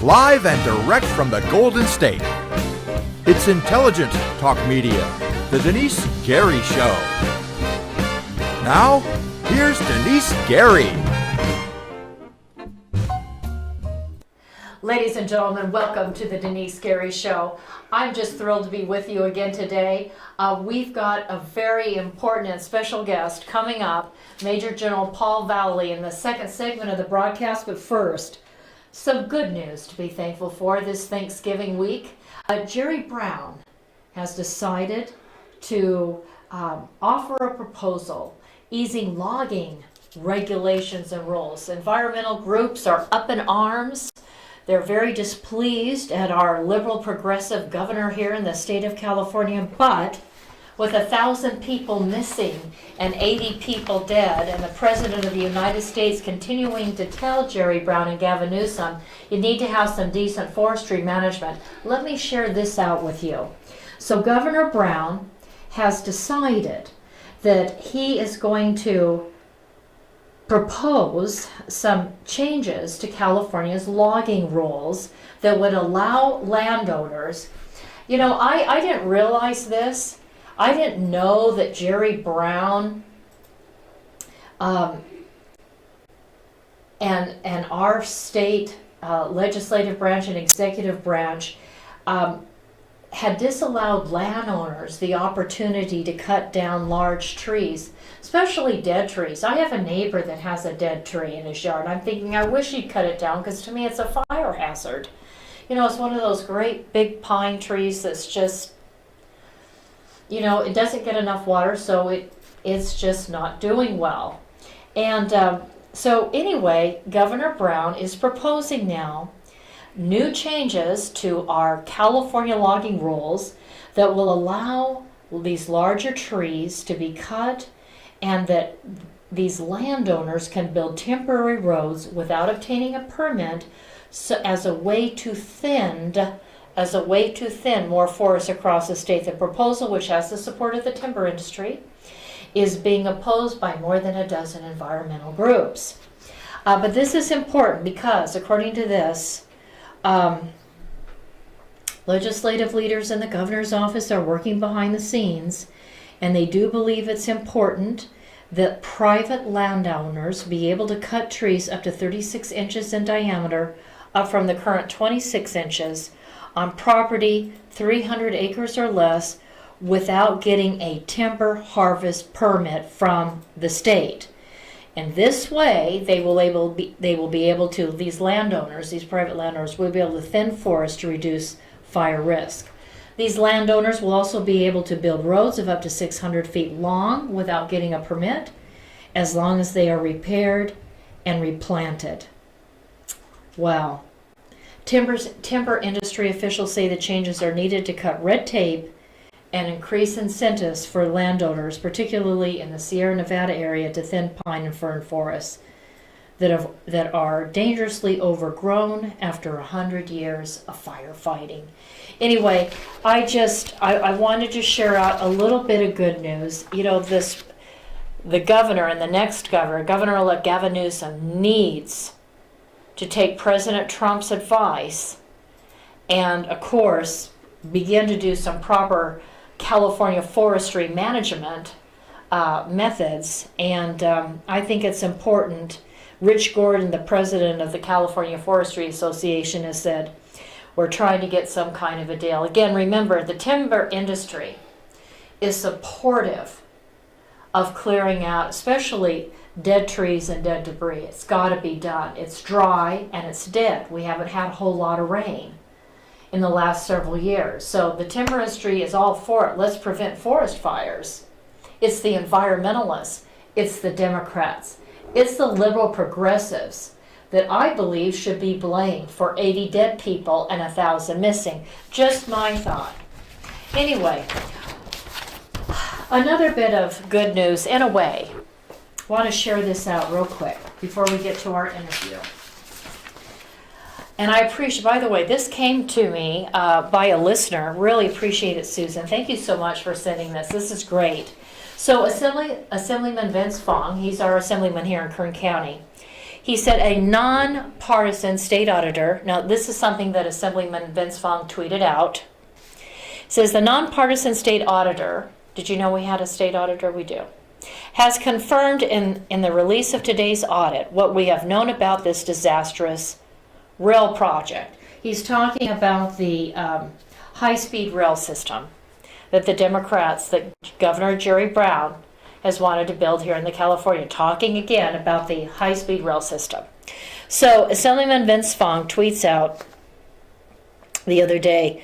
live and direct from the Golden State. It's intelligent talk media, the Denice Gary Show. Now, here's Denice Gary. Ladies and gentlemen, welcome to the Denice Gary Show. I'm just thrilled to be with you again today. We've got a very important and special guest coming up, Major General Paul Vallely, in the second segment of the broadcast. But first, some good news to be thankful for this Thanksgiving week. Jerry Brown has decided to offer a proposal easing logging regulations and rules. Environmental groups are up in arms. They're very displeased at our liberal progressive governor here in the state of California, but with 1,000 people missing and 80 people dead, and the President of the United States continuing to tell Jerry Brown and Gavin Newsom, you need to have some decent forestry management. Let me share this out with you. So Governor Brown has decided that he is going to propose some changes to California's logging rules that would allow landowners. You know, I didn't realize this. I didn't know that Jerry Brown and our state legislative branch and executive branch had disallowed landowners the opportunity to cut down large trees, especially dead trees. I have a neighbor that has a dead tree in his yard. I'm thinking, I wish he'd cut it down, because to me it's a fire hazard. You know, it's one of those great big pine trees that's just, you know, it doesn't get enough water, so it's just not doing well. And so anyway, Governor Brown is proposing now new changes to our California logging rules that will allow these larger trees to be cut, and that these landowners can build temporary roads without obtaining a permit, so as a way to thin more forests across the state. The proposal, which has the support of the timber industry, is being opposed by more than a dozen environmental groups. But this is important because, according to this, legislative leaders in the governor's office are working behind the scenes, and they do believe it's important that private landowners be able to cut trees up to 36 inches in diameter, up from the current 26 inches, on property 300 acres or less, without getting a timber harvest permit from the state. And this way, they will be able to, these landowners, these private landowners, will be able to thin forests to reduce fire risk. These landowners will also be able to build roads of up to 600 feet long without getting a permit, as long as they are repaired and replanted. Wow. Timber industry officials say the changes are needed to cut red tape and increase incentives for landowners, particularly in the Sierra Nevada area, to thin pine and fern forests that are dangerously overgrown after 100 years of firefighting. Anyway, I wanted to share out a little bit of good news. You know, the governor and the next governor, Governor-elect Gavin Newsom, needs to take President Trump's advice and, of course, begin to do some proper California forestry management methods. And I think it's important. Rich Gordon, the president of the California Forestry Association, has said, we're trying to get some kind of a deal. Again, remember, the timber industry is supportive of clearing out, especially dead trees and dead debris. It's got to be done. It's dry and it's dead. We haven't had a whole lot of rain in the last several years. So the timber industry is all for it. Let's prevent forest fires. It's the environmentalists. It's the Democrats. It's the liberal progressives that I believe should be blamed for 80 dead people and 1,000 missing. Just my thought. Anyway, another bit of good news in a way. I want to share this out real quick before we get to our interview. And I appreciate, by the way, this came to me by a listener. Really appreciate it, Susan. Thank you so much for sending this. This is great. So Assemblyman Vince Fong, he's our assemblyman here in Kern County. He said a non-partisan state auditor, now this is something that Assemblyman Vince Fong tweeted out, says the non-partisan state auditor, did you know we had a state auditor? We do. Has confirmed in the release of today's audit what we have known about this disastrous rail project. He's talking about the high-speed rail system that the Democrats, that Governor Jerry Brown has wanted to build here in the California, talking again about the high-speed rail system. So Assemblyman Vince Fong tweets out the other day,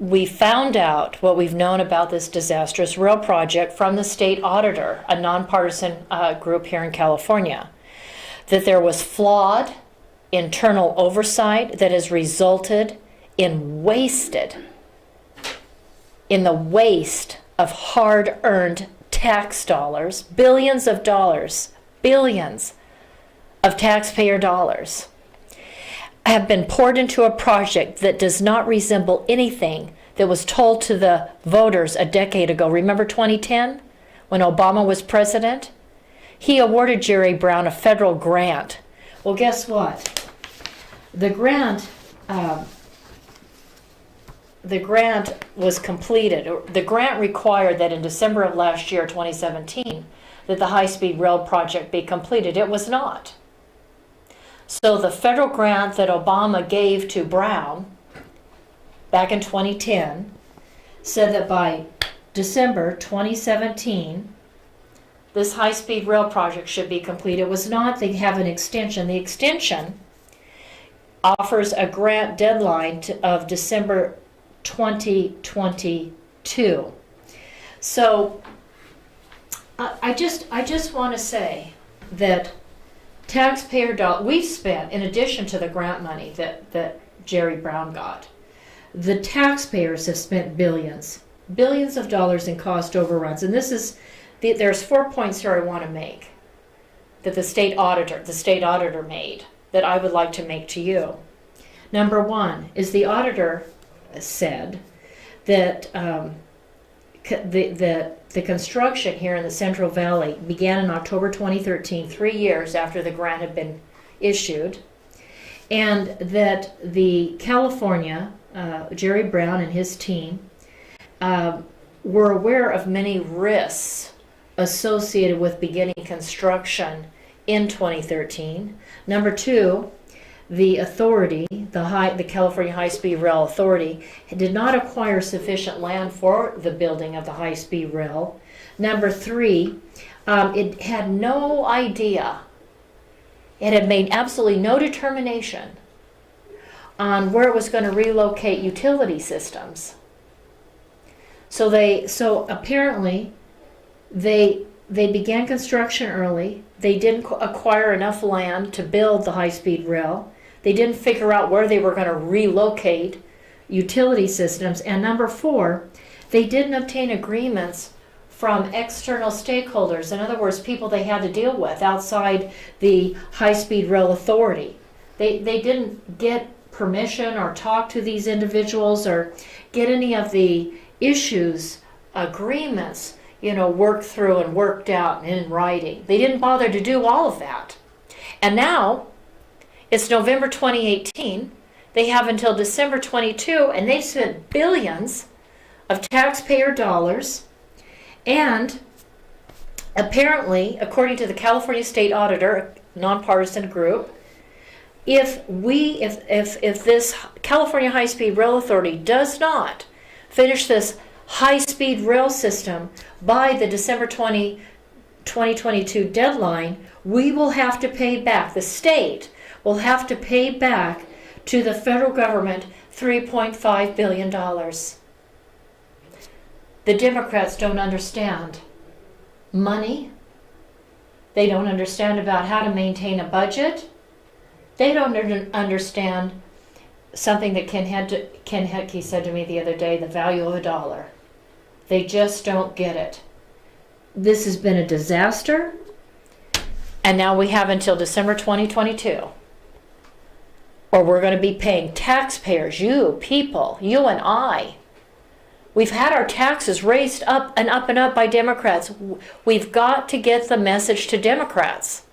we found out what we've known about this disastrous rail project from the state auditor, a nonpartisan group here in California, that there was flawed internal oversight that has resulted in the waste of hard-earned tax dollars, billions of dollars, billions of taxpayer dollars, have been poured into a project that does not resemble anything that was told to the voters a decade ago. Remember 2010, when Obama was president? He awarded Jerry Brown a federal grant. Well, guess what? The grant was completed. The grant required that in December of last year, 2017, that the high-speed rail project be completed. It was not. So the federal grant that Obama gave to Brown back in 2010 said that by December 2017, this high-speed rail project should be complete. It was not. They have an extension. The extension offers a grant deadline of December 2022. So I just want to say that taxpayer dollars we've spent, in addition to the grant money that Jerry Brown got, the taxpayers have spent billions of dollars in cost overruns. And there's 4 points here I want to make that the state auditor made that I would like to make to you. Number one is the auditor said that the construction here in the Central Valley began in October 2013, 3 years after the grant had been issued, and that the California, Jerry Brown and his team, were aware of many risks associated with beginning construction in 2013. Number two, the authority, the California High-Speed Rail Authority, did not acquire sufficient land for the building of the high-speed rail. Number three, it had no idea, it had made absolutely no determination on where it was going to relocate utility systems. So apparently they began construction early. They didn't acquire enough land to build the high-speed rail. They didn't figure out where they were going to relocate utility systems. And number four, they didn't obtain agreements from external stakeholders. In other words, people they had to deal with outside the high-speed rail authority. They didn't get permission or talk to these individuals or get any of the issues, agreements, worked through and worked out and in writing. They didn't bother to do all of that. And now it's November 2018. They have until December 22, and they've spent billions of taxpayer dollars. And apparently, according to the California State Auditor, a nonpartisan group, if this California High-Speed Rail Authority does not finish this high-speed rail system by the December 2022 deadline, we will have to pay back, the state will have to pay back to the federal government $3.5 billion. The Democrats don't understand money. They don't understand about how to maintain a budget. They don't understand something that Ken Hetke said to me the other day, the value of a dollar. They just don't get it. This has been a disaster, and now we have until December 2022, or we're going to be paying taxpayers, you people, you and I. We've had our taxes raised up and up and up by Democrats. We've got to get the message to Democrats.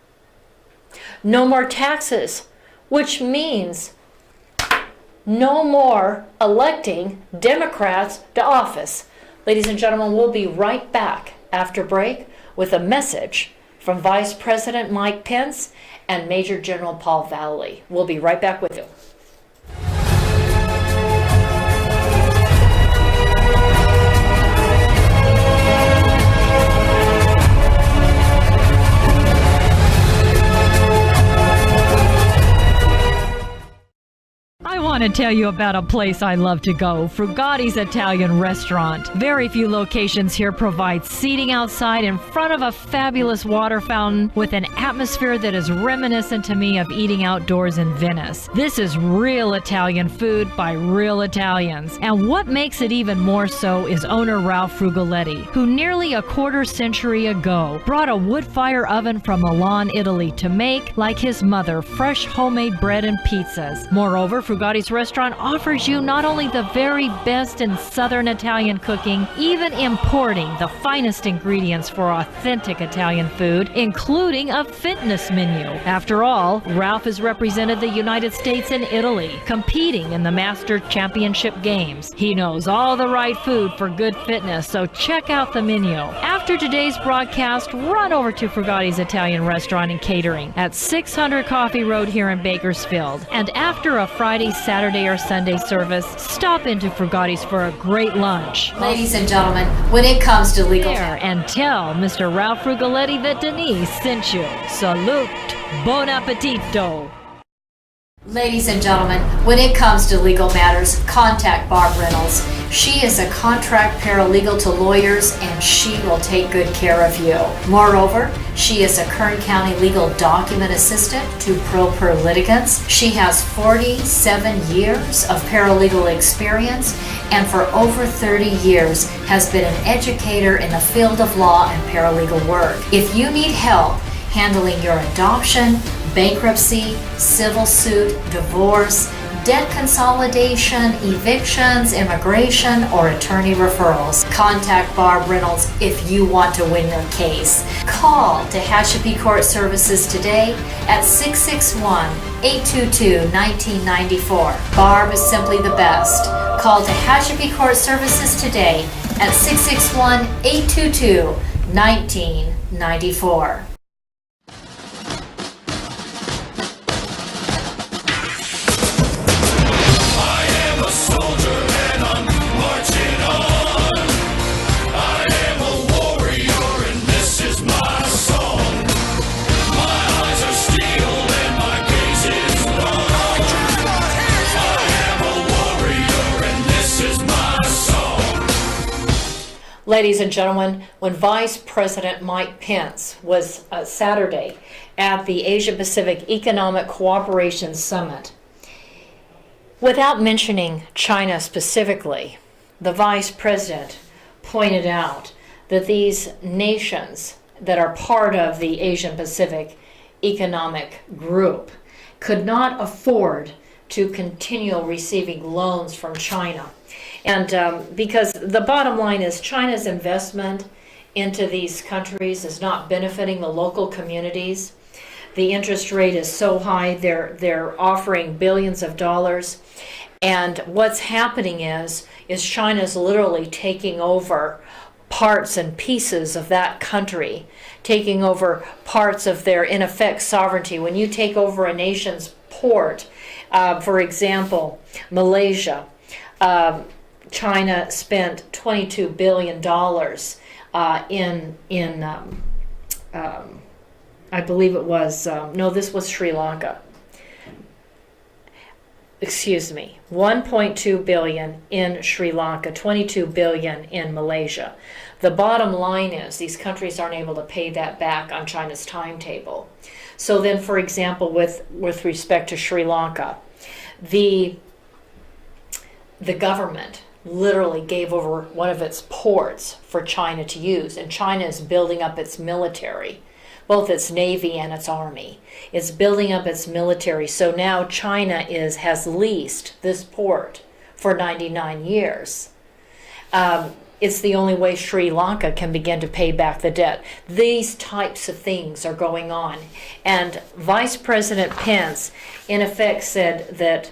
No more taxes, which means no more electing Democrats to office. Ladies and gentlemen, we'll be right back after break with a message from Vice President Mike Pence and Major General Paul Vallely. We'll be right back with you. I want to tell you about a place I love to go, Frugatti's Italian Restaurant. Very few locations here provide seating outside in front of a fabulous water fountain with an atmosphere that is reminiscent to me of eating outdoors in Venice. This is real Italian food by real Italians. And what makes it even more so is owner Ralph Frugoletti, who nearly a quarter century ago brought a wood fire oven from Milan, Italy to make, like his mother, fresh homemade bread and pizzas. Moreover, Frugatti's Restaurant offers you not only the very best in Southern Italian cooking, even importing the finest ingredients for authentic Italian food, including a fitness menu. After all, Ralph has represented the United States and Italy, competing in the Master Championship Games. He knows all the right food for good fitness, so check out the menu. After today's broadcast, run over to Frugatti's Italian Restaurant and Catering at 600 Coffee Road here in Bakersfield. And after a Friday, Saturday, or Sunday service, stop into Frugatti's for a great lunch. Ladies and gentlemen, when it comes to legal There, and tell Mr. Ralph Frugoletti that Denice sent you. Salute. Bon appetito. Ladies and gentlemen, when it comes to legal matters, contact Barb Reynolds. She is a contract paralegal to lawyers, and she will take good care of you. Moreover, she is a Kern County legal document assistant to pro per litigants. She has 47 years of paralegal experience, and for over 30 years has been an educator in the field of law and paralegal work. If you need help handling your adoption, bankruptcy, civil suit, divorce, debt consolidation, evictions, immigration, or attorney referrals, contact Barb Reynolds if you want to win your case. Call Tehachapi Court Services today at 661-822-1994. Barb is simply the best. Call Tehachapi Court Services today at 661-822-1994. Ladies and gentlemen, when Vice President Mike Pence was Saturday at the Asia-Pacific Economic Cooperation Summit, without mentioning China specifically, the Vice President pointed out that these nations that are part of the Asian-Pacific Economic Group could not afford to continue receiving loans from China. And because the bottom line is China's investment into these countries is not benefiting the local communities. The interest rate is so high, they're offering billions of dollars. And what's happening is China's literally taking over parts and pieces of that country, taking over parts of their, in effect, sovereignty. When you take over a nation's port, for example, Malaysia, China spent $22 billion I believe it was, no, this was Sri Lanka. Excuse me, 1.2 billion in Sri Lanka, 22 billion in Malaysia. The bottom line is these countries aren't able to pay that back on China's timetable. So then, for example, with respect to Sri Lanka, the government literally gave over one of its ports for China to use, and China is building up its military, both its navy and its army. It's building up its military. So now China has leased this port for 99 years. it's the only way Sri Lanka can begin to pay back the debt. These types of things are going on. And Vice President Pence, in effect, said that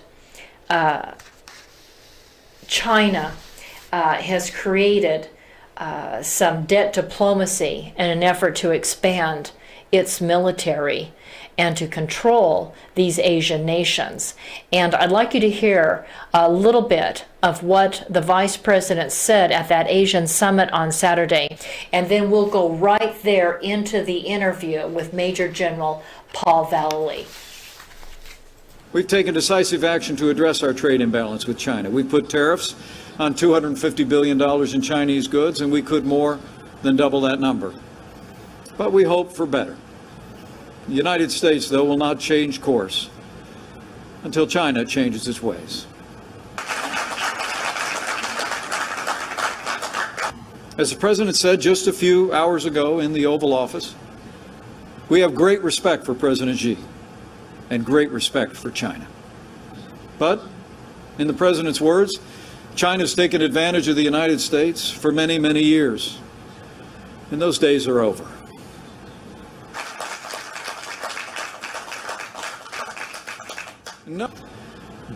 China has created some debt diplomacy in an effort to expand its military and to control these Asian nations. And I'd like you to hear a little bit of what the Vice President said at that Asian summit on Saturday, and then we'll go right there into the interview with Major General Paul Vallely. We've taken decisive action to address our trade imbalance with China. We've put tariffs on $250 billion in Chinese goods, and we could more than double that number. But we hope for better. The United States, though, will not change course until China changes its ways. As the President said just a few hours ago in the Oval Office, we have great respect for President Xi and great respect for China. But, in the President's words, China's taken advantage of the United States for many, many years, and those days are over. No.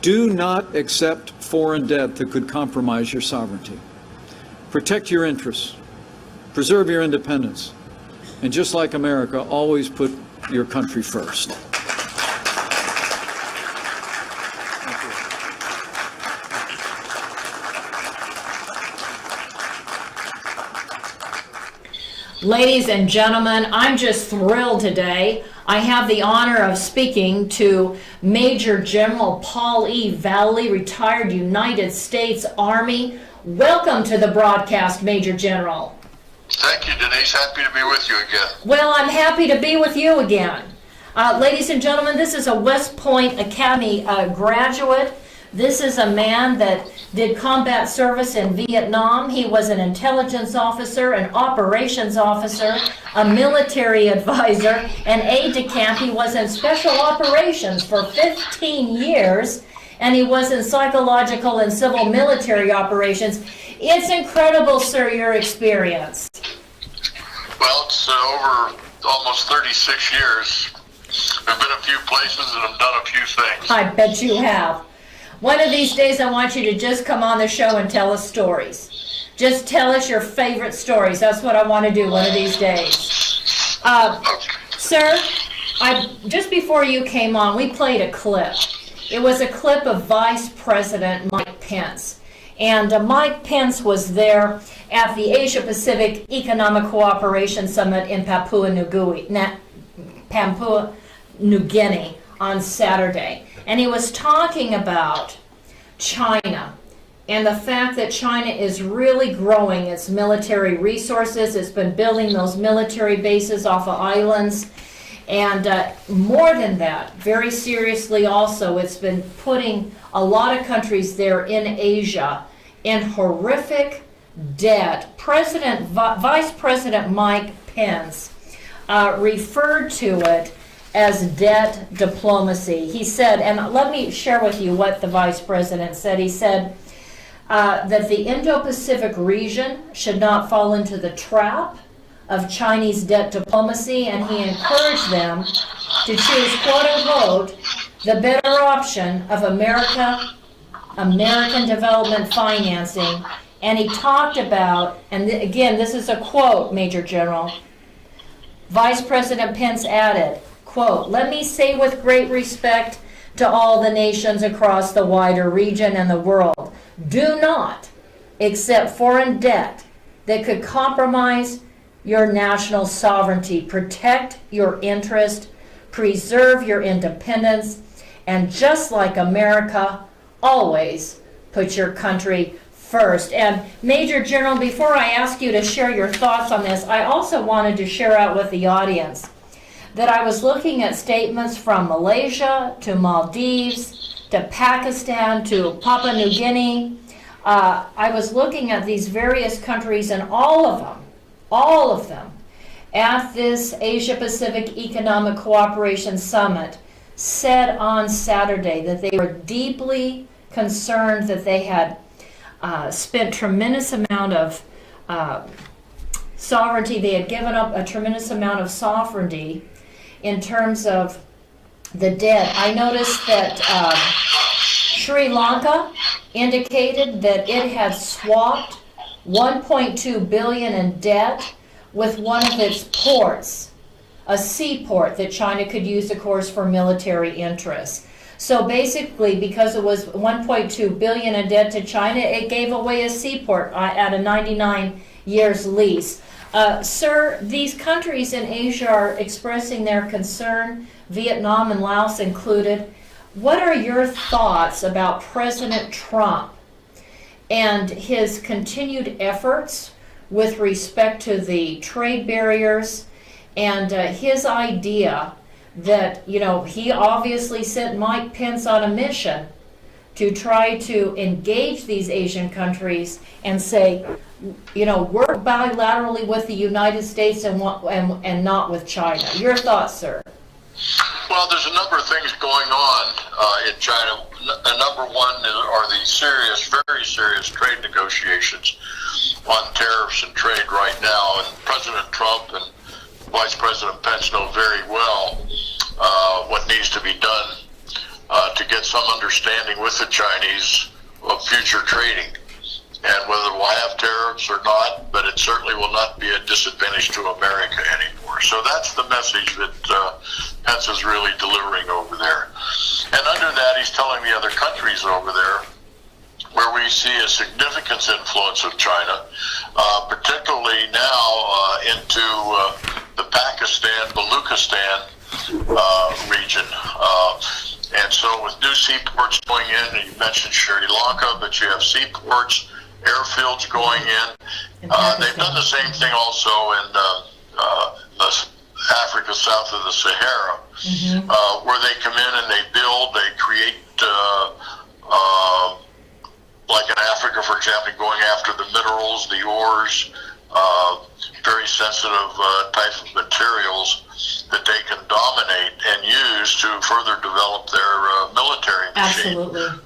Do not accept foreign debt that could compromise your sovereignty. Protect your interests, preserve your independence, and just like America, always put your country first. Ladies and gentlemen, I'm just thrilled today. I have the honor of speaking to Major General Paul E. Vallely, retired United States Army. Welcome to the broadcast, Major General. Thank you, Denise. Happy to be with you again. Well, I'm happy to be with you again. Ladies and gentlemen, this is a West Point Academy graduate. This is a man that did combat service in Vietnam. He was an intelligence officer, an operations officer, a military advisor, an aide-de-camp. He was in special operations for 15 years, and he was in psychological and civil military operations. It's incredible, sir, your experience. Well, it's over almost 36 years. I've been a few places and I've done a few things. I bet you have. One of these days, I want you to just come on the show and tell us stories. Just tell us your favorite stories. That's what I want to do one of these days. Sir, just before you came on, we played a clip. It was a clip of Vice President Mike Pence. And Mike Pence was there at the Asia-Pacific Economic Cooperation Summit in Papua New Guinea on Saturday. And he was talking about China and the fact that China is really growing its military resources. It's been building those military bases off of islands. And more than that, very seriously also, it's been putting a lot of countries there in Asia in horrific debt. Vice President Mike Pence referred to it as debt diplomacy. He said, and let me share with you what the Vice President said. He said that the Indo-Pacific region should not fall into the trap of Chinese debt diplomacy, and he encouraged them to choose, quote unquote, the better option of American development financing. And he talked about, and again, this is a quote, Major General, Vice President Pence added, quote, "Let me say with great respect to all the nations across the wider region and the world, do not accept foreign debt that could compromise your national sovereignty. Protect your interest, preserve your independence, and just like America, always put your country first." And Major General, before I ask you to share your thoughts on this, I also wanted to share out with the audience that I was looking at statements from Malaysia to Maldives to Pakistan to Papua New Guinea. I was looking at these various countries, and all of them at this Asia-Pacific Economic Cooperation Summit said on Saturday that they were deeply concerned that they had spent tremendous amount of sovereignty. They had given up a tremendous amount of sovereignty in terms of the debt. I noticed that Sri Lanka indicated that it had swapped 1.2 billion in debt with one of its ports, a seaport that China could use, of course, for military interests. So basically, because it was 1.2 billion in debt to China, it gave away a seaport at a 99 years lease. Sir, these countries in Asia are expressing their concern, Vietnam and Laos included. What are your thoughts about President Trump and his continued efforts with respect to the trade barriers and his idea that, you know, he obviously sent Mike Pence on a mission to try to engage these Asian countries and say, you know, work bilaterally with the United States and not with China. Your thoughts, sir? Well, there's a number of things going on in China. Number one are the serious, very serious trade negotiations on tariffs and trade right now. And President Trump and Vice President Pence know very well what needs to be done to get some understanding with the Chinese of future trading. And whether we'll have tariffs or not, but it certainly will not be a disadvantage to America anymore. So that's the message that Pence is really delivering over there. And under that, he's telling the other countries over there where we see a significant influence of China, particularly now into the Pakistan-Baluchistan region. And so with new seaports going in, and you mentioned Sri Lanka, but you have seaports, airfields going in. They've done the same thing also in Africa south of the Sahara, where they come in and they build, they create, like in Africa, for example, going after the minerals, the ores, very sensitive type of materials that they can dominate and use to further develop their military machine. Absolutely.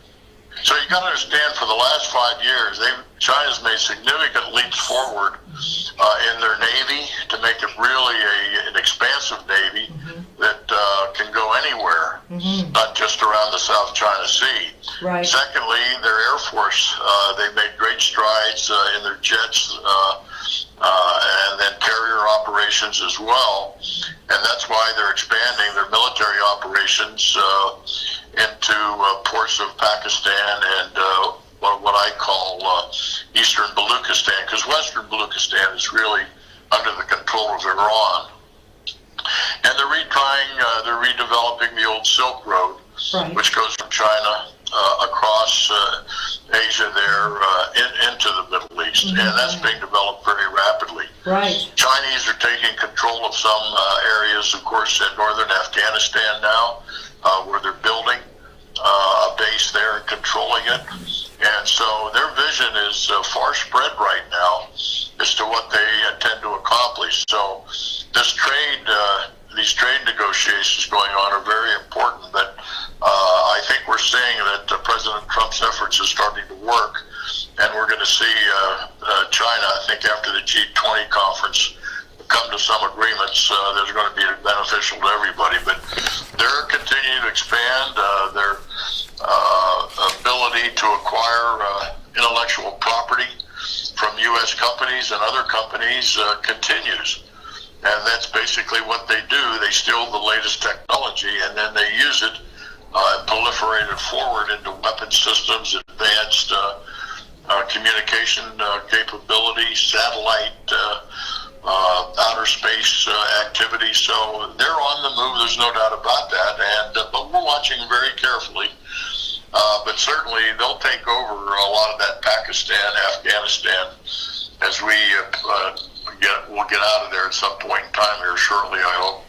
So you got to understand, for the last 5 years, China's made significant leaps forward in their navy to make it really an expansive navy that can go anywhere, not just around the South China Sea. Right. Secondly, their Air Force, they made great strides in their jets and then carrier operations as well. And that's why they're expanding their military operations into ports of Pakistan and what I call Eastern Baluchistan, because Western Baluchistan is really under the control of Iran. And they're redeveloping the old Silk Road, Right. which goes from China across Asia there into the Middle East. And that's being developed very rapidly. Right. Chinese are taking control of some areas, of course, in northern Afghanistan now, where they're building a base there and controlling it. And so their vision is far spread right now as to what they intend to accomplish. So this these trade negotiations going on are very important, but I think we're seeing that President Trump's efforts are starting to work, and we're going to see China, I think, after the G20 conference, come to some agreements that are going to be beneficial to everybody. But they're continuing to expand their ability to acquire intellectual property from U.S. companies and other companies continues. And that's basically what they do. They steal the latest technology and then they use it and proliferate it forward into weapon systems, advanced communication capability, satellite, outer space activity. So they're on the move. There's no doubt about that. And but we're watching very carefully. But certainly they'll take over a lot of that Pakistan, Afghanistan, as we we'll get out of there at some point in time here shortly, I hope.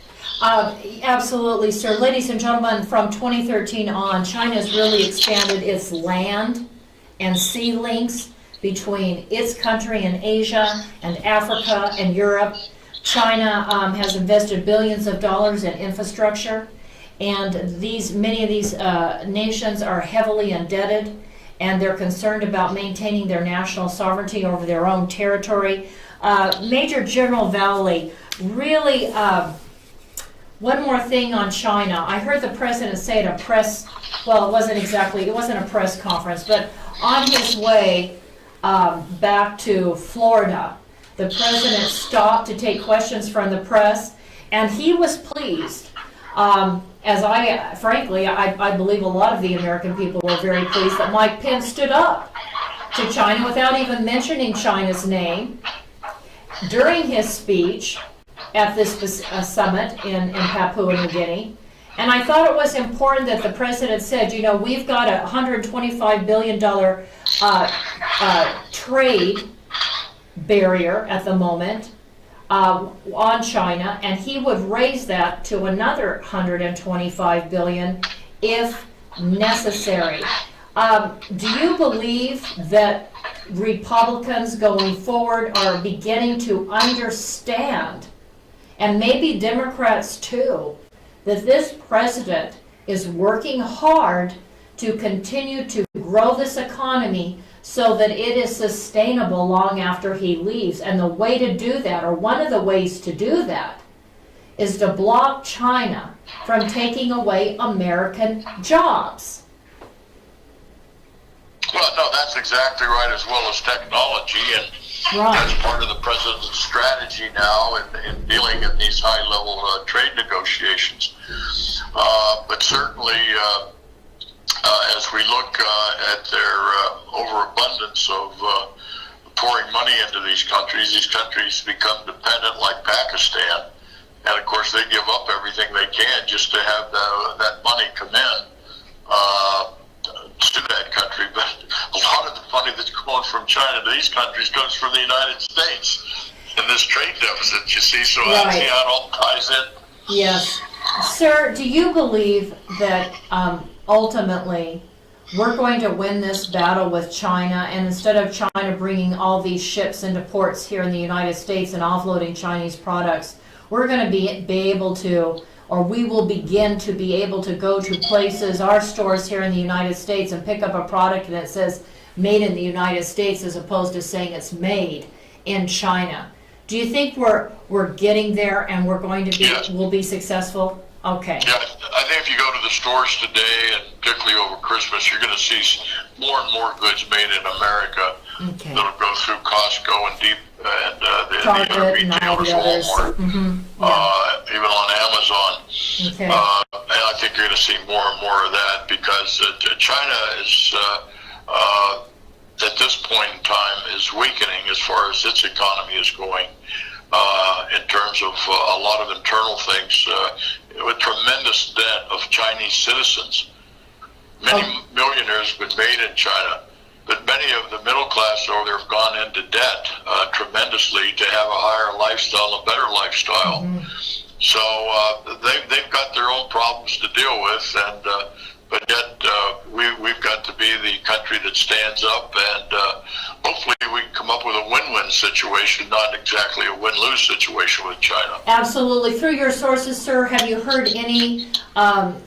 Absolutely, sir. Ladies and gentlemen, from 2013 on, China's really expanded its land and sea links between its country and Asia and Africa and Europe. China has invested billions of dollars in infrastructure, and many of these nations are heavily indebted, and they're concerned about maintaining their national sovereignty over their own territory. Major General Vallely, really, one more thing on China. I heard the president say at a press, well, it wasn't a press conference, but on his way back to Florida, the president stopped to take questions from the press, and he was pleased. As I believe a lot of the American people were very pleased that Mike Pence stood up to China without even mentioning China's name during his speech at this summit in Papua New Guinea. And I thought it was important that the president said, you know, we've got a $125 billion trade barrier at the moment on China, and he would raise that to another $125 billion if necessary. Do you believe that Republicans going forward are beginning to understand, and maybe Democrats too, that this president is working hard to continue to grow this economy so that it is sustainable long after he leaves? And the way to do that, or one of the ways to do that, is to block China from taking away American jobs. Well, no, that's exactly right, as well as technology, and that's part of the president's strategy now in dealing in these high-level trade negotiations. But certainly, as we look at their overabundance of pouring money into these countries become dependent, like Pakistan, and of course they give up everything they can just to have that money come in to that country. But a lot of the money that's going from China to these countries comes from the United States in this trade deficit, you see, so I see how it all ties in. Yes. Sir, do you believe that ultimately we're going to win this battle with China, and instead of China bringing all these ships into ports here in the United States and offloading Chinese products, we're going to be able to, or we will begin to be able to go to places, our stores here in the United States, and pick up a product that says made in the United States as opposed to saying it's made in China? Do you think we're getting there and we're going to be, we'll be successful? Okay. Yeah, I think if you go to the stores today, and particularly over Christmas, you're going to see more and more goods made in America that'll go through Costco and the other retailers, Walmart, even on Amazon. Okay. And I think you're going to see more and more of that because China is, at this point in time, is weakening as far as its economy is going. In terms of a lot of internal things, with tremendous debt of Chinese citizens. Many millionaires have been made in China, but many of the middle class over there have gone into debt tremendously to have a higher lifestyle, a better lifestyle. So they've got their own problems to deal with, and but yet we've got to be the country that stands up, and hopefully we can come up with a win-win situation, not exactly a win-lose situation with China. Absolutely. Through your sources, sir, have you heard any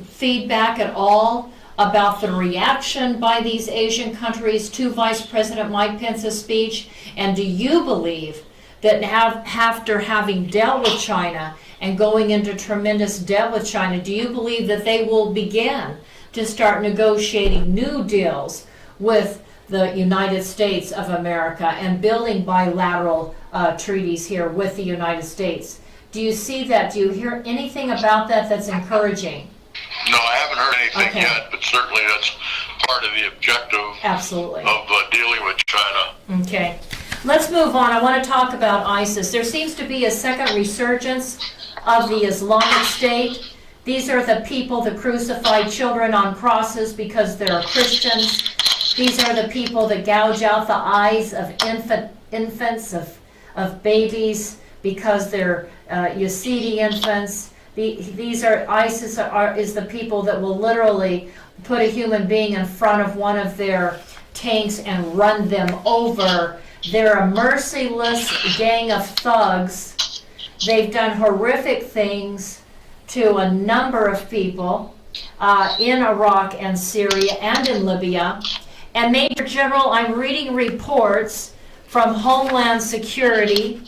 feedback at all about the reaction by these Asian countries to Vice President Mike Pence's speech? And do you believe that after having dealt with China and going into tremendous debt with China, do you believe that they will begin to start negotiating new deals with the United States of America and building bilateral treaties here with the United States? Do you see that? Do you hear anything about that that's encouraging? No, I haven't heard anything yet, but certainly that's part of the objective of dealing with China. Okay. Let's move on. I want to talk about ISIS. There seems to be a second resurgence of the Islamic State. These are the people that crucify children on crosses because they're Christians. These are the people that gouge out the eyes of infants, of babies, because they're Yazidi infants. These are ISIS is the people that will literally put a human being in front of one of their tanks and run them over. They're a merciless gang of thugs. They've done horrific things to a number of people in Iraq and Syria and in Libya. And Major General, I'm reading reports from Homeland Security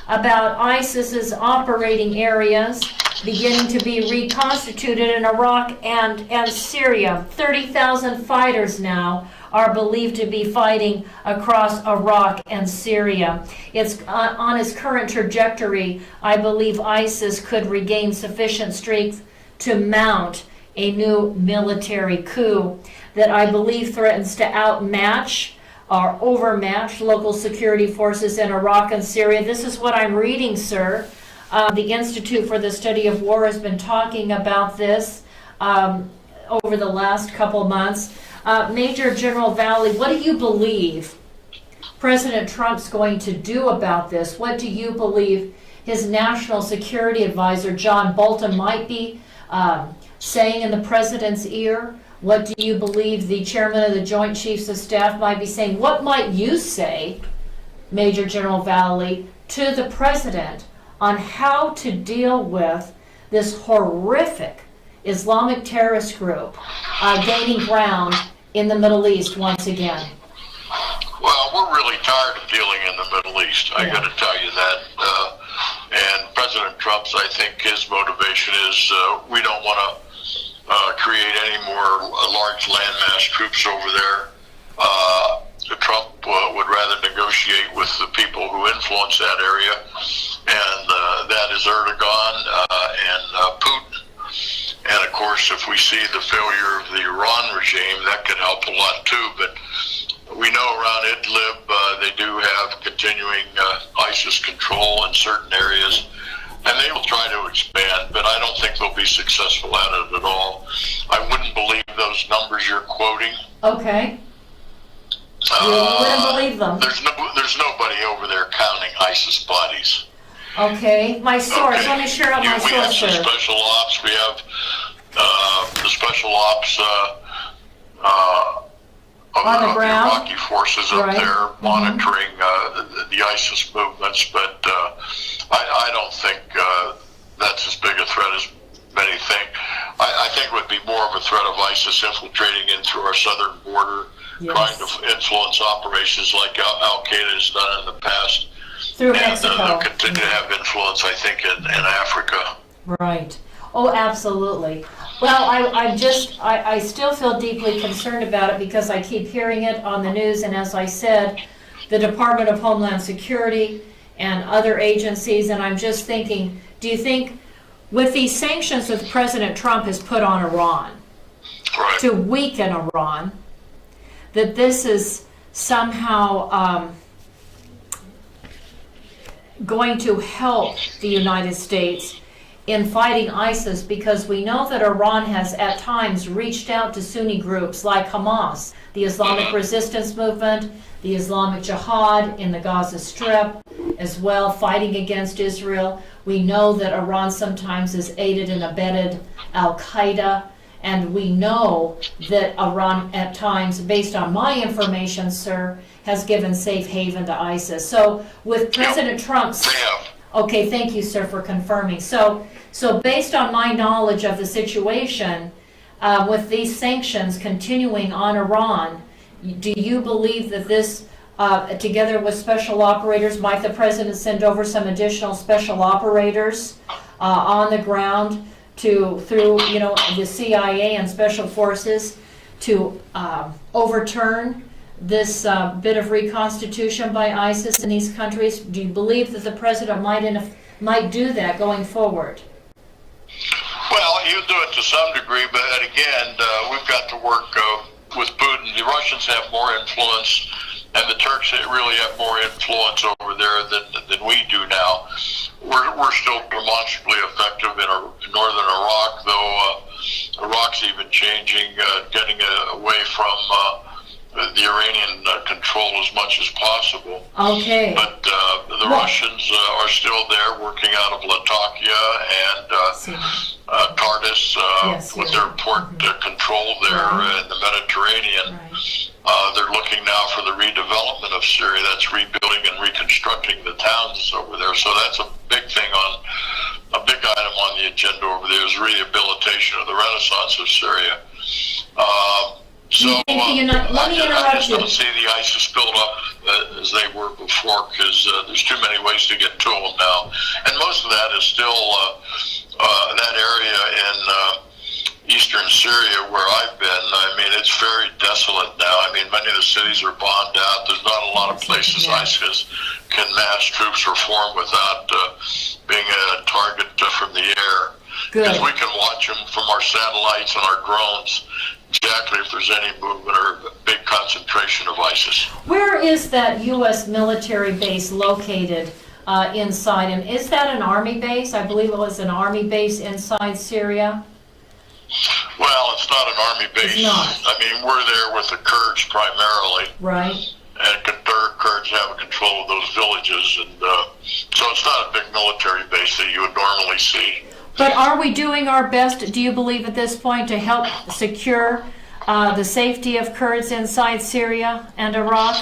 about ISIS's operating areas beginning to be reconstituted in Iraq and Syria. 30,000 fighters now are believed to be fighting across Iraq and Syria. It's on its current trajectory. I believe ISIS could regain sufficient strength to mount a new military coup that I believe threatens to outmatch or overmatch local security forces in Iraq and Syria. This is what I'm reading, sir. The Institute for the Study of War has been talking about this over the last couple months. Major General Vallely, what do you believe President Trump's going to do about this? What do you believe his national security advisor, John Bolton, might be saying in the president's ear? What do you believe the chairman of the Joint Chiefs of Staff might be saying? What might you say, Major General Vallely, to the president on how to deal with this horrific Islamic terrorist group gaining ground in the Middle East once again? Well, we're really tired of dealing in the Middle East. I got to tell you that. And President Trump's, I think his motivation is we don't want to create any more large landmass troops over there. Trump would rather negotiate with the people who influence that area, and that is Erdogan and Putin. And of course, if we see the failure of the Iran regime, that could help a lot too. But we know around Idlib, they do have continuing ISIS control in certain areas, and they will try to expand, but I don't think they'll be successful at it at all. I wouldn't believe those numbers you're quoting. Okay. You wouldn't believe them. There's nobody over there counting ISIS bodies. Okay. My source. Okay. Let me share out my We have source, some sir. special ops. We have the special ops On the ground? Iraqi forces up Right. there monitoring the ISIS movements, but I don't think that's as big a threat as many think. I think it would be more of a threat of ISIS infiltrating in through our southern border, trying to influence operations like Al-Qaeda has done in the past. Through And Mexico. they'll continue to have influence, I think, in Africa. Right. Oh, absolutely. Well, I still feel deeply concerned about it because I keep hearing it on the news, and as I said, the Department of Homeland Security and other agencies, and I'm just thinking, do you think with these sanctions that President Trump has put on Iran Right. to weaken Iran, that this is somehow going to help the United States in fighting ISIS, because we know that Iran has at times reached out to Sunni groups like Hamas, the Islamic Resistance Movement, the Islamic Jihad in the Gaza Strip, as well, fighting against Israel. We know that Iran sometimes has aided and abetted Al-Qaeda, and we know that Iran at times, based on my information, sir, has given safe haven to ISIS. So with President Trump's... They have. Okay, thank you, sir, for confirming. So based on my knowledge of the situation, with these sanctions continuing on Iran, do you believe that this, together with special operators, might the president send over some additional special operators on the ground through the CIA and special forces to overturn this bit of reconstitution by ISIS in these countries? Do you believe that the president might do that going forward? Well, he'll do it to some degree, but again, we've got to work with Putin. The Russians have more influence, and the Turks really have more influence over there than we do now. We're still demonstrably effective in northern Iraq, though Iraq's even changing, getting away from the Iranian control as much as possible. Okay. But the Russians are still there, working out of Latakia and Tartus with their port control there in the Mediterranean. Right. They're looking now for the redevelopment of Syria. That's rebuilding and reconstructing the towns over there. So that's a big thing a big item on the agenda over there is rehabilitation of the Renaissance of Syria. So let me interrupt I just you. don't see the ISIS build up as they were before, because there's too many ways to get to them now. And most of that is still that area in eastern Syria where I've been. I mean, it's very desolate now. I mean, many of the cities are bombed out. There's not a lot of places ISIS can mass troops or form without being a target from the air. Because we can watch them from our satellites and our drones, exactly if there's any movement or a big concentration of ISIS. Where is that U.S. military base located inside? And is that an army base? I believe it was an army base inside Syria. Well, it's not an army base. It's not. I mean, we're there with the Kurds primarily. Right. And Kurds have control of those villages. And so it's not a big military base that you would normally see. But are we doing our best, do you believe at this point, to help secure the safety of Kurds inside Syria and Iraq?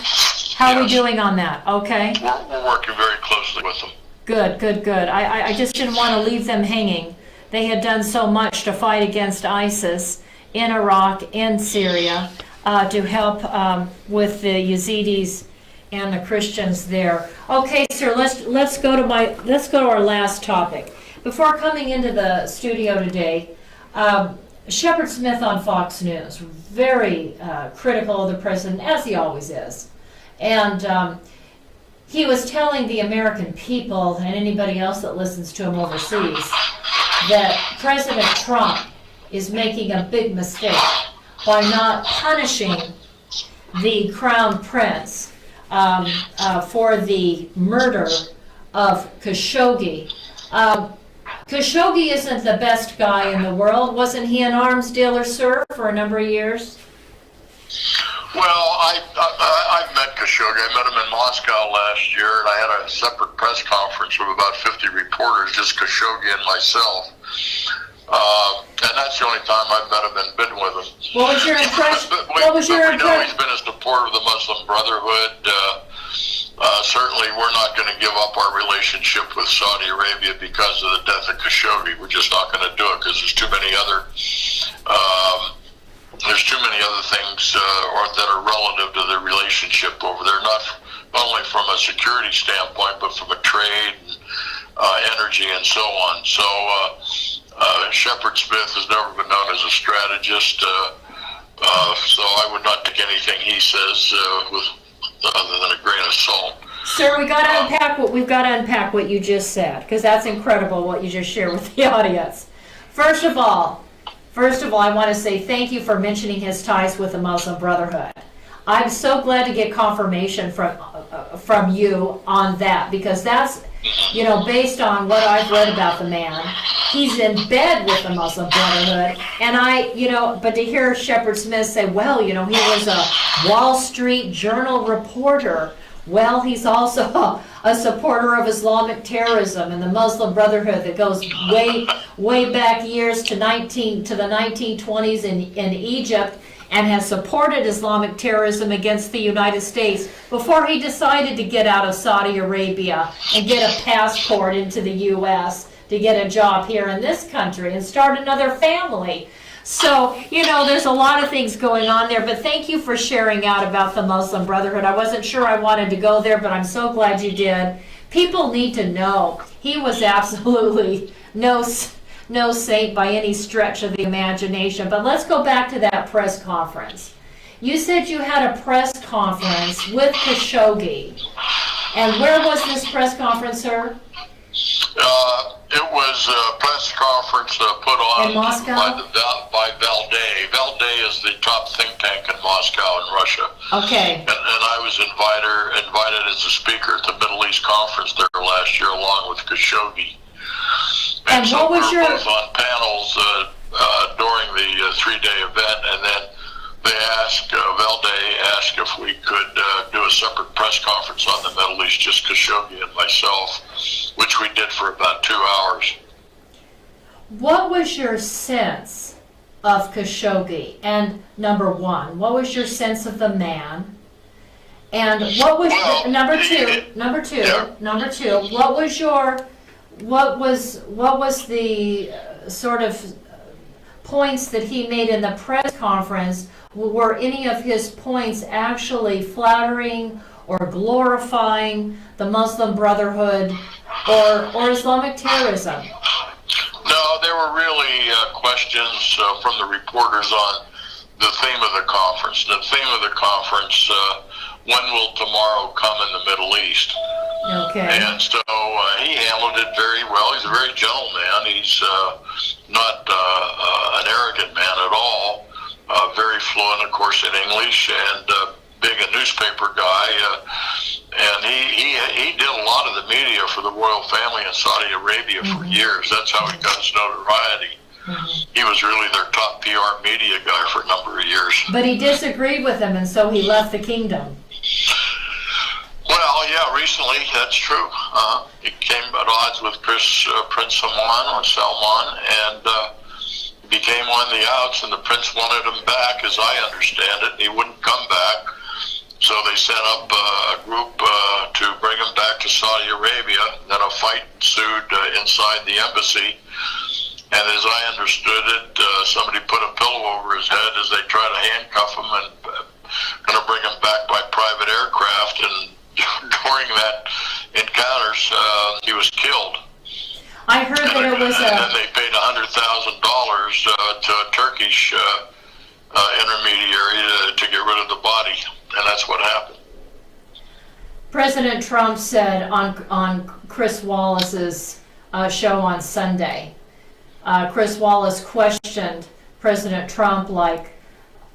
How are we doing on that? Okay. We're working very closely with them. Good, good, good. I just didn't want to leave them hanging. They had done so much to fight against ISIS in Iraq and Syria to help with the Yazidis and the Christians there. Okay, sir, let's go to our last topic. Before coming into the studio today, Shepard Smith on Fox News, very critical of the president, as he always is. And he was telling the American people and anybody else that listens to him overseas that President Trump is making a big mistake by not punishing the Crown Prince for the murder of Khashoggi. Khashoggi isn't the best guy in the world. Wasn't he an arms dealer, sir, for a number of years? Well, I've met Khashoggi. I met him in Moscow last year, and I had a separate press conference with about 50 reporters, just Khashoggi and myself. And that's the only time I've met him and been with him. What was your impression? We know he's been a supporter of the Muslim Brotherhood. Certainly, we're not going to give up our relationship with Saudi Arabia because of the death of Khashoggi. We're just not going to do it because there's too many other things that are relative to the relationship over there. Not only from a security standpoint, but from a trade, energy, and so on. So Shepard Smith has never been known as a strategist. So I would not take anything he says other than a grain of salt. Sir, we've got to unpack what you just said, because that's incredible what you just shared with the audience. First of all, I want to say thank you for mentioning his ties with the Muslim Brotherhood. I'm so glad to get confirmation from you on that, because that's, based on what I've read about the man, he's in bed with the Muslim Brotherhood. And but to hear Shepard Smith say, well, he was a Wall Street Journal reporter. Well, he's also a supporter of Islamic terrorism and the Muslim Brotherhood that goes way back years to the 1920s in Egypt, and has supported Islamic terrorism against the United States before he decided to get out of Saudi Arabia and get a passport into the U.S. to get a job here in this country and start another family. So, there's a lot of things going on there, but thank you for sharing out about the Muslim Brotherhood. I wasn't sure I wanted to go there, but I'm so glad you did. People need to know he was absolutely no saint by any stretch of the imagination. But let's go back to that press conference. You said you had a press conference with Khashoggi. And where was this press conference, sir? It was a press conference put on in Moscow? by Vallely. Vallely is the top think tank in Moscow in Russia. Okay. And I was invited as a speaker at the Middle East conference there last year, along with Khashoggi. And so we were both on panels during the 3-day event, and then Vallely asked if we could do a separate press conference on the Middle East, just Khashoggi and myself, which we did for about 2 hours. What was your sense of Khashoggi? And number one, what was your sense of the man? And what was number two? What was the sort of points that he made in the press conference were any of his points actually flattering or glorifying the Muslim Brotherhood or Islamic terrorism? No, there were really questions from the reporters on the theme of the conference. The theme of the conference, when will tomorrow come in the Middle East? Okay. And so he handled it very well. He's a very gentle man. He's not an arrogant man at all. Very fluent, of course, in English, and big a newspaper guy. And he did a lot of the media for the royal family in Saudi Arabia for years. That's how he got his notoriety. He was really their top PR media guy for a number of years. But he disagreed with them, and so he left the kingdom. Well, yeah, recently, that's true. He came at odds with Prince Salman, and became one of the outs, and the prince wanted him back, as I understand it. He wouldn't come back, so they sent up a group to bring him back to Saudi Arabia. Then a fight ensued inside the embassy, and as I understood it, somebody put a pillow over his head as they tried to handcuff him and going to bring him back by private aircraft, and during that encounters, he was killed. I heard that it was and then they paid $100,000 to a Turkish intermediary to get rid of the body, and that's what happened. President Trump said on Chris Wallace's show on Sunday. Chris Wallace questioned President Trump, like,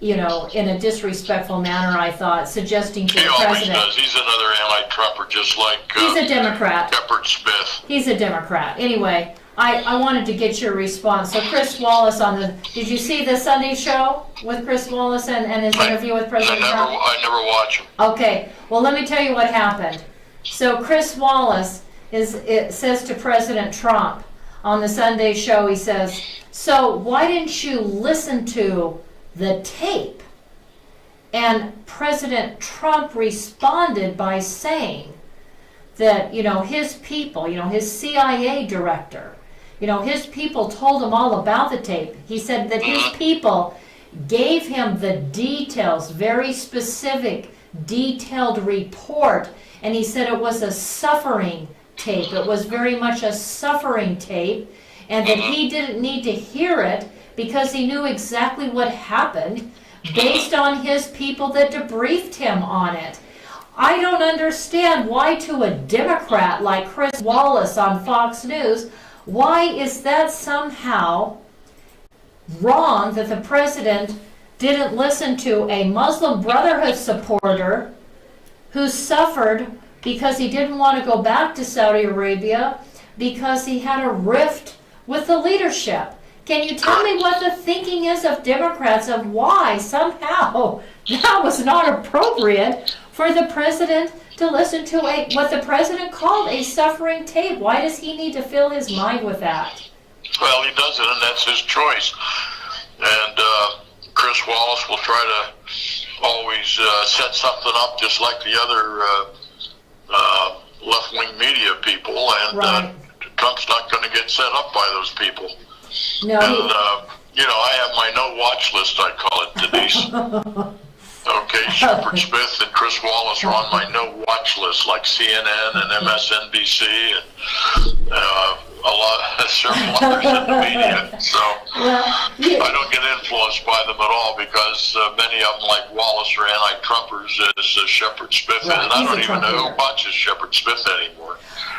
you know, in a disrespectful manner, I thought, suggesting to the president. He always does. He's another anti-Trumper, just like he's a Democrat. Shepard Smith. He's a Democrat. Anyway, I wanted to get your response. So Chris Wallace did you see the Sunday show with Chris Wallace and his interview with President Trump? I never watch him. Okay, well, let me tell you what happened. So Chris Wallace says to President Trump on the Sunday show, he says, so why didn't you listen to the tape? And President Trump responded by saying that, you know, his people, you know, his CIA director, you know, his people told him all about the tape. He said that his people gave him the details, very specific, detailed report, and he said it was a suffering tape. It was very much a suffering tape, and that he didn't need to hear it because he knew exactly what happened based on his people that debriefed him on it. I don't understand why, to a Democrat like Chris Wallace on Fox News, why is that somehow wrong that the president didn't listen to a Muslim Brotherhood supporter who suffered because he didn't want to go back to Saudi Arabia because he had a rift with the leadership? Can you tell me what the thinking is of Democrats of why somehow that was not appropriate for the president to listen to what the president called a suffering tape? Why does he need to fill his mind with that? Well, he does it, and that's his choice. And Chris Wallace will try to always set something up just like the other left-wing media people, and Right. Trump's not going to get set up by those people. No. And, you know, I have my no-watch list, I call it, Denise. Okay, Shepard Smith and Chris Wallace are on my no-watch list, like CNN and MSNBC and a lot of several others in the media. So I don't get influenced by them at all because many of them, like Wallace, are anti-Trumpers, as Shepard Smith is. And I don't even know who watches Shepard Smith anymore.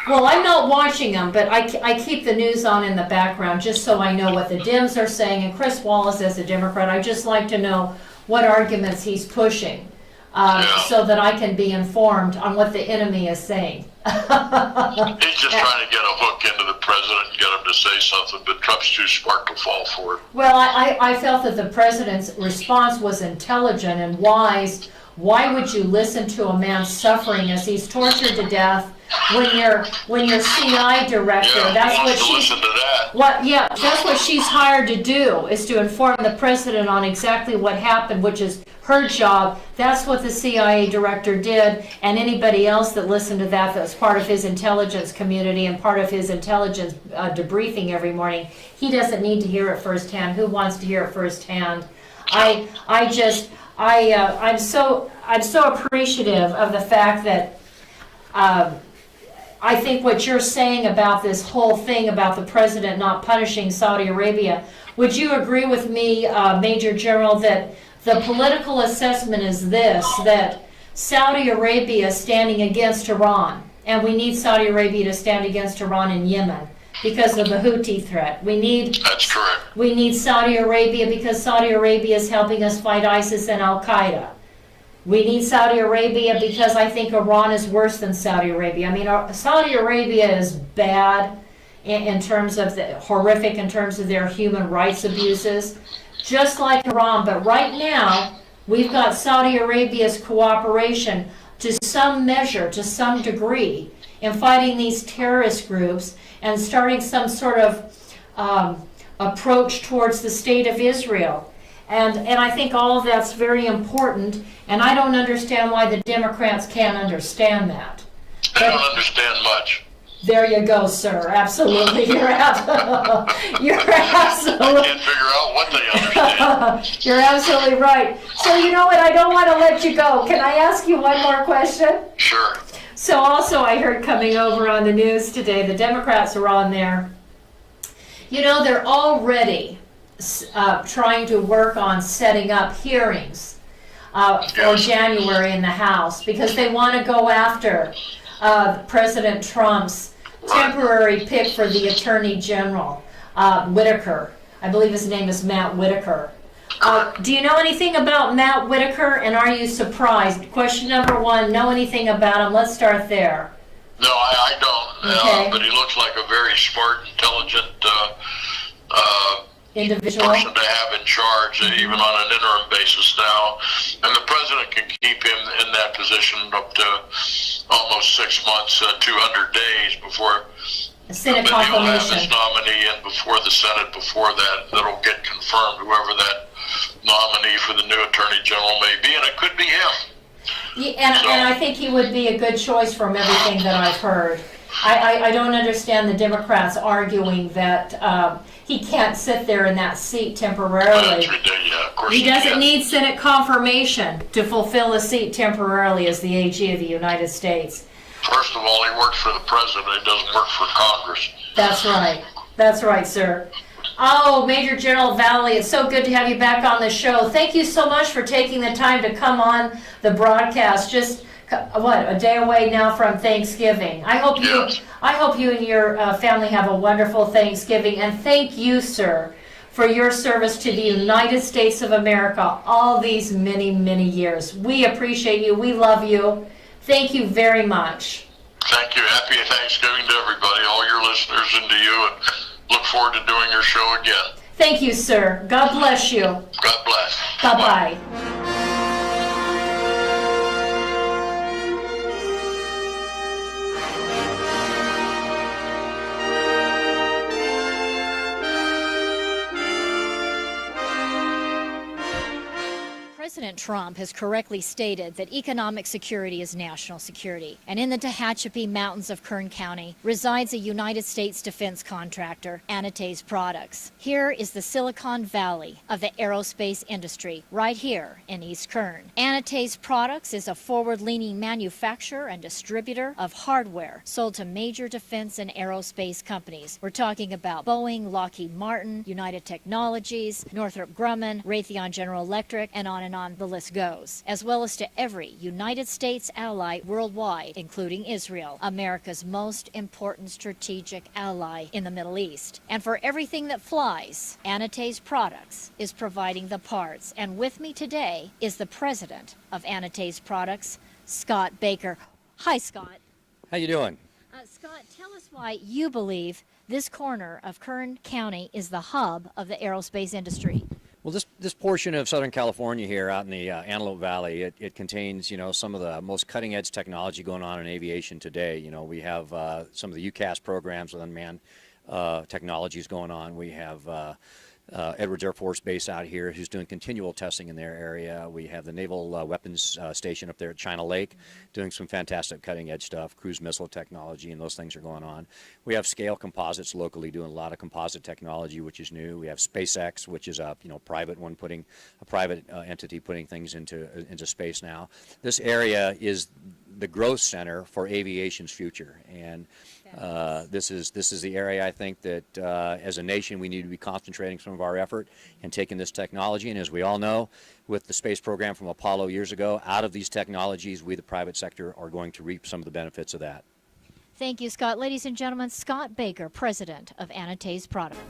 Well, I'm not watching them, but I keep the news on in the background just so I know what the Dems are saying. And Chris Wallace, as a Democrat, I just like to know what arguments he's pushing so that I can be informed on what the enemy is saying. He's just trying to get a hook into the president and get him to say something, but Trump's too smart to fall for it. Well, I felt that the president's response was intelligent and wise. Why would you listen to a man suffering as he's tortured to death when your CI director? Yeah, that's what she's. Listen to that. That's what she's hired to do, is to inform the president on exactly what happened, which is her job. That's what the CIA director did, and anybody else that listened to that's part of his intelligence community and part of his intelligence debriefing every morning. He doesn't need to hear it firsthand. Who wants to hear it firsthand? I'm so appreciative of the fact that I think what you're saying about this whole thing about the president not punishing Saudi Arabia, would you agree with me, Major General, that the political assessment is this, that Saudi Arabia is standing against Iran, and we need Saudi Arabia to stand against Iran in Yemen because of the Houthi threat. That's correct. We need Saudi Arabia because Saudi Arabia is helping us fight ISIS and Al-Qaeda. We need Saudi Arabia because I think Iran is worse than Saudi Arabia. I mean, Saudi Arabia is bad in terms of horrific in terms of their human rights abuses, just like Iran. But right now, we've got Saudi Arabia's cooperation to some measure, to some degree, in fighting these terrorist groups and starting some sort of approach towards the state of Israel. And I think all of that's very important, and I don't understand why the Democrats can't understand that. They don't understand much. There you go, sir. Absolutely. You're absolutely. I can't figure out what they understand. You're absolutely right. So you know what? I don't want to let you go. Can I ask you one more question? Sure. So also I heard coming over on the news today, the Democrats are on there. You know, they're already trying to work on setting up hearings for January in the House because they want to go after President Trump's temporary pick for the Attorney General, Whitaker. I believe his name is Matt Whitaker. Do you know anything about Matt Whitaker, and are you surprised? Question number one, know anything about him? Let's start there. No, I don't. Okay. But he looks like a very smart, intelligent Individual. person to have in charge, even on an interim basis now. And the president can keep him in that position up to almost 6 months, 200 days before Senate he'll have confirmation. his nominee, and before the Senate, before that'll get confirmed, whoever that nominee for the new Attorney General may be, and it could be him. Yeah, and I think he would be a good choice from everything that I've heard. I don't understand the Democrats arguing that he can't sit there in that seat temporarily. Yeah, of course He doesn't can. need Senate confirmation to fulfill the seat temporarily as the AG of the United States. First of all, he works for the president. He doesn't work for Congress. That's right. That's right, sir. Oh, Major General Vallely, it's so good to have you back on the show. Thank you so much for taking the time to come on the broadcast. Just a day away now from Thanksgiving. I hope you and your family have a wonderful Thanksgiving, and thank you, sir, for your service to the United States of America all these many, many years. We appreciate you. We love you. Thank you very much. Thank you. Happy Thanksgiving to everybody, all your listeners, and to you, and look forward to doing your show again. Thank you, sir. God bless you. God bless. Bye-bye. President Trump has correctly stated that economic security is national security, and in the Tehachapi Mountains of Kern County resides a United States defense contractor, Anitates Products. Here is the Silicon Valley of the aerospace industry, right here in East Kern. Anitates Products is a forward-leaning manufacturer and distributor of hardware sold to major defense and aerospace companies. We're talking about Boeing, Lockheed Martin, United Technologies, Northrop Grumman, Raytheon General Electric, and on the list goes, as well as to every United States ally worldwide, including Israel, America's most important strategic ally in the Middle East. And for everything that flies, Anitates Products is providing the parts. And with me today is the president of Anitates Products, Scott Baker. Hi, Scott. How you doing? Scott, tell us why you believe this corner of Kern County is the hub of the aerospace industry. Well, this portion of Southern California here out in the Antelope Valley, it contains, some of the most cutting-edge technology going on in aviation today. We have some of the UCAS programs with unmanned technologies going on. We have Edwards Air Force Base out here, who's doing continual testing in their area. We have the Naval Weapons Station up there at China Lake, doing some fantastic cutting-edge stuff, cruise missile technology, and those things are going on. We have Scale Composites locally doing a lot of composite technology, which is new. We have SpaceX, which is a private one, putting a private entity putting things into space now. This area is the growth center for aviation's future, and this is the area I think that as a nation we need to be concentrating some of our effort and taking this technology. And as we all know, with the space program from Apollo years ago, out of these technologies, we the private sector are going to reap some of the benefits of that. Thank you, Scott. Ladies and gentlemen, Scott Baker, president of Anitae's Products.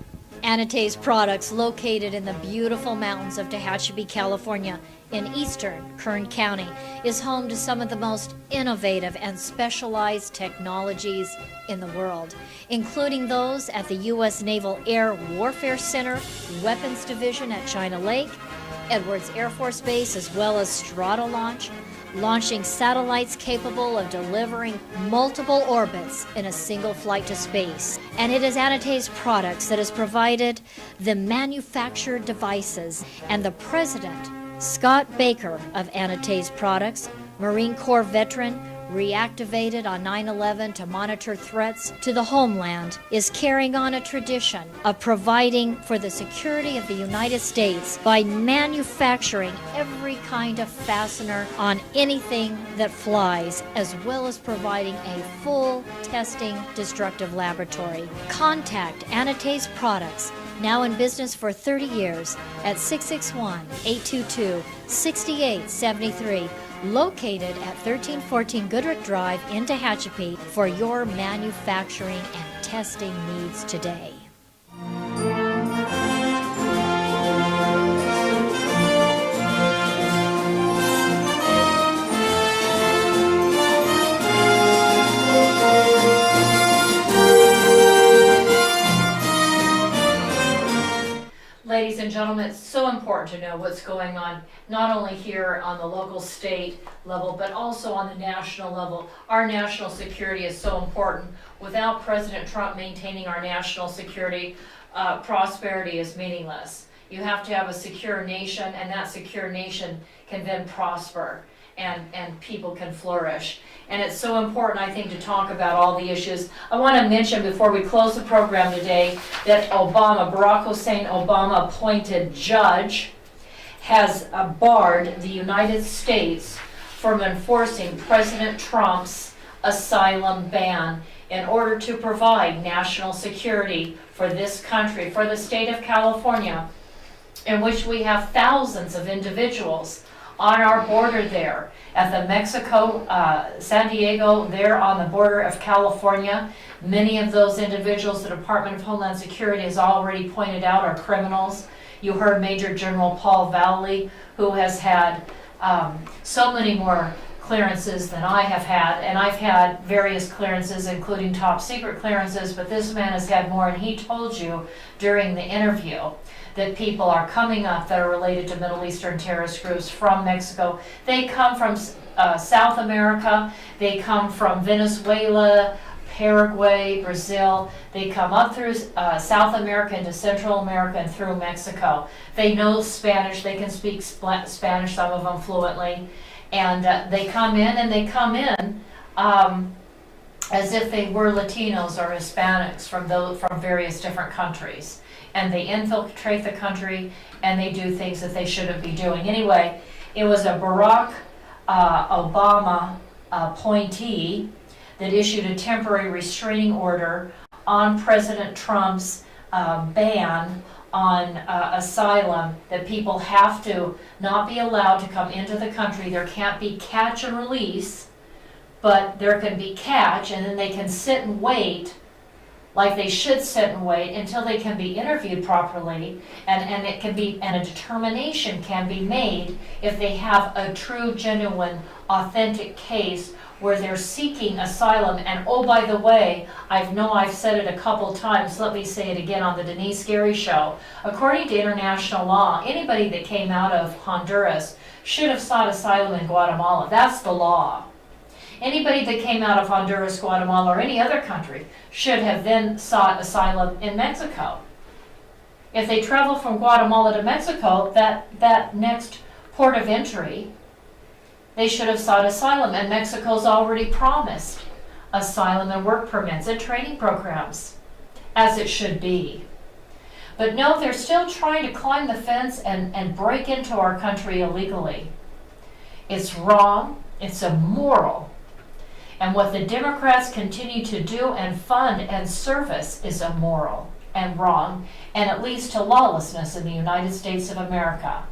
Anitae's Products, located in the beautiful mountains of Tehachapi, California, in eastern Kern County, is home to some of the most innovative and specialized technologies in the world, including those at the U.S. Naval Air Warfare Center, Weapons Division at China Lake, Edwards Air Force Base, as well as Stratolaunch, launching satellites capable of delivering multiple orbits in a single flight to space. And it is Anitae's Products that has provided the manufactured devices, and the president, Scott Baker of Anitae's Products, Marine Corps veteran, reactivated on 9/11 to monitor threats to the homeland, is carrying on a tradition of providing for the security of the United States by manufacturing every kind of fastener on anything that flies, as well as providing a full testing destructive laboratory. Contact Anitae's Products, now in business for 30 years, at 661-822-6873. Located at 1314 Goodrich Drive in Tehachapi, for your manufacturing and testing needs today. Ladies and gentlemen, it's so important to know what's going on, not only here on the local state level, but also on the national level. Our national security is so important. Without President Trump maintaining our national security, prosperity is meaningless. You have to have a secure nation, and that secure nation can then prosper, and people can flourish. And it's so important, I think, to talk about all the issues. I want to mention before we close the program today that Barack Hussein Obama appointed judge has barred the United States from enforcing President Trump's asylum ban in order to provide national security for this country, for the state of California, in which we have thousands of individuals on our border there at the Mexico, San Diego, there on the border of California. Many of those individuals the Department of Homeland Security has already pointed out are criminals. You heard Major General Paul Vallely, who has had so many more clearances than I have had, and I've had various clearances, including top secret clearances, but this man has had more, and he told you during the interview that people are coming up that are related to Middle Eastern terrorist groups from Mexico. They come from South America, they come from Venezuela, Paraguay, Brazil. They come up through South America into Central America and through Mexico. They know Spanish, they can speak Spanish, some of them fluently, and they come in as if they were Latinos or Hispanics from various different countries. And they infiltrate the country, and they do things that they shouldn't be doing. Anyway, it was a Barack Obama appointee that issued a temporary restraining order on President Trump's ban on asylum, that people have to not be allowed to come into the country. There can't be catch and release, but there can be catch, and then they can sit and wait, like they should sit and wait until they can be interviewed properly, and it can be, and a determination can be made if they have a true, genuine, authentic case where they're seeking asylum. And oh, by the way, I've said it a couple times, let me say it again on the Denise Gary Show. According to international law, anybody that came out of Honduras should have sought asylum in Guatemala. That's the law. Anybody that came out of Honduras, Guatemala, or any other country should have then sought asylum in Mexico. If they travel from Guatemala to Mexico, that next port of entry, they should have sought asylum, and Mexico's already promised asylum and work permits and training programs, as it should be. But no, they're still trying to climb the fence and break into our country illegally. It's wrong, it's immoral, and what the Democrats continue to do and fund and service is immoral and wrong, and it leads to lawlessness in the United States of America.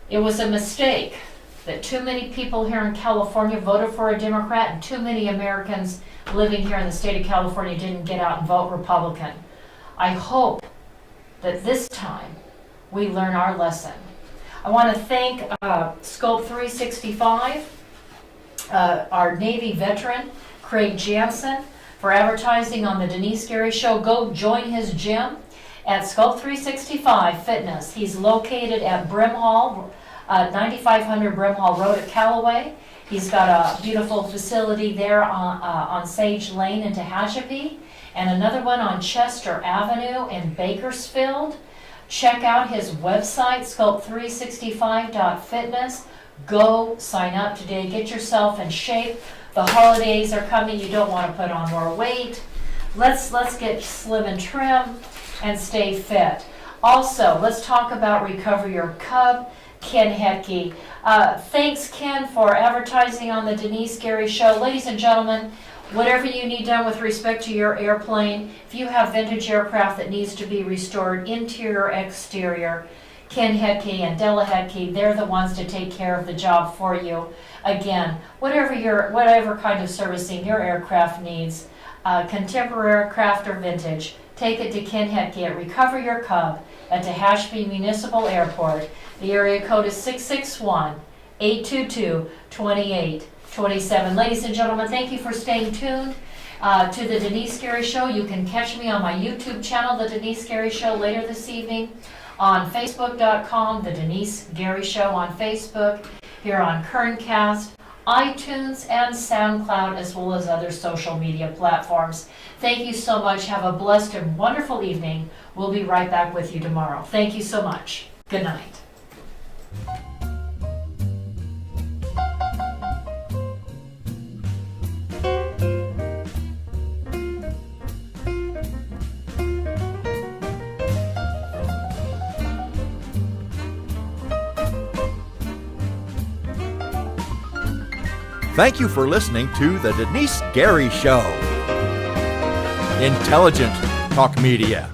It was a mistake that too many people here in California voted for a Democrat and too many Americans living here in the state of California didn't get out and vote Republican. I hope that this time we learn our lesson. I want to thank Scope 365, our Navy veteran, Craig Jansen, for advertising on the Denice Gary Show. Go join his gym at Scope 365 Fitness. He's located at Brimhall, 9500 Brimhall Road at Callaway. He's got a beautiful facility there on Sage Lane in Tehachapi, and another one on Chester Avenue in Bakersfield. Check out his website, scope365.fitness. Go sign up today. Get yourself in shape. The holidays are coming. You don't want to put on more weight. Let's get slim and trim and stay fit. Also, let's talk about Recover Your Cub. Ken Hecky. Thanks, Ken, for advertising on the Denice Gary Show. Ladies and gentlemen, whatever you need done with respect to your airplane, if you have vintage aircraft that needs to be restored, interior, exterior, Ken Hecky and Della Hecky, they're the ones to take care of the job for you. Again, whatever kind of servicing your aircraft needs, contemporary aircraft or vintage, take it to Ken Hecky at Recover Your Cub at Tehachapi Municipal Airport. The area code is 661-822-2827. Ladies and gentlemen, thank you for staying tuned to the Denice Gary Show. You can catch me on my YouTube channel, The Denice Gary Show, later this evening, on Facebook.com, The Denice Gary Show on Facebook, here on Kerncast, iTunes, and SoundCloud, as well as other social media platforms. Thank you so much. Have a blessed and wonderful evening. We'll be right back with you tomorrow. Thank you so much. Good night. Thank you for listening to the Denice Gary Show. Intelligent talk media.